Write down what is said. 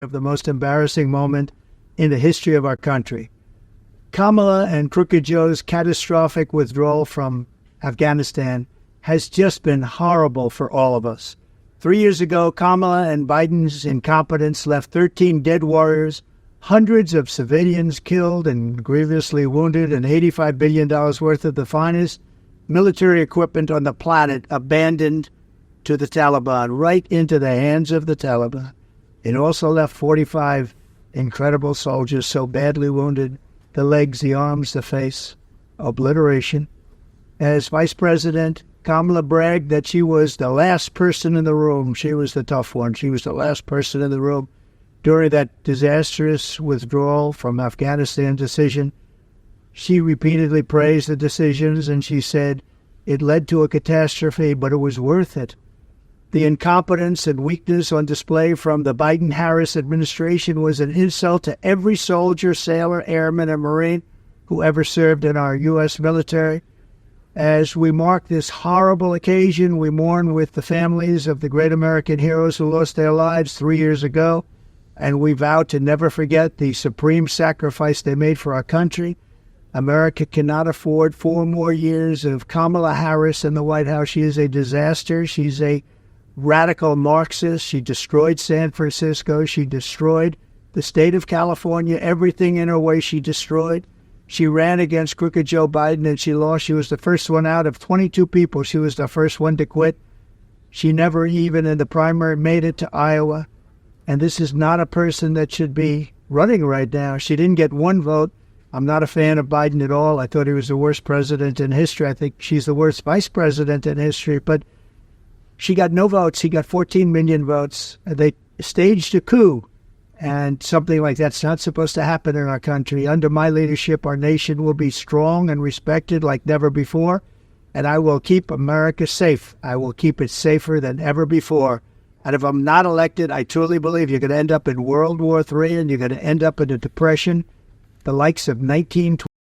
of the most embarrassing moment in the history of our country. Kamala and Crooked Joe's catastrophic withdrawal from Afghanistan has just been horrible for all of us. 3 years ago, Kamala and Biden's incompetence left 13 dead warriors, hundreds of civilians killed and grievously wounded, and $85 billion worth of the finest military equipment on the planet abandoned to the Taliban, right into the hands of the Taliban. It also left 45 incredible soldiers so badly wounded, the legs, the arms, the face, obliteration. As Vice President, Kamala bragged that she was the last person in the room. She was the tough one. She was the last person in the room during that disastrous withdrawal from Afghanistan decision. She repeatedly praised the decisions, and she said it led to a catastrophe, but it was worth it. The incompetence and weakness on display from the Biden-Harris administration was an insult to every soldier, sailor, airman, and Marine who ever served in our U.S. military. As we mark this horrible occasion, we mourn with the families of the great American heroes who lost their lives 3 years ago, and we vow to never forget the supreme sacrifice they made for our country. America cannot afford 4 more years of Kamala Harris in the White House. She is a disaster. She's a radical Marxist. She destroyed San Francisco. She destroyed the state of California. Everything in her way she destroyed. She ran against Crooked Joe Biden and she lost. She was the first one out of 22 people. She was the first one to quit. She never even in the primary made it to Iowa. And this is not a person that should be running right now. She didn't get 1 vote. I'm not a fan of Biden at all. I thought he was the worst president in history. I think she's the worst vice president in history. But she got no votes. He got 14 million votes. They staged a coup. And something like that's not supposed to happen in our country. Under my leadership, our nation will be strong and respected like never before. And I will keep America safe. I will keep it safer than ever before. And if I'm not elected, I truly believe you're going to end up in World War III and you're going to end up in a depression, the likes of 1920.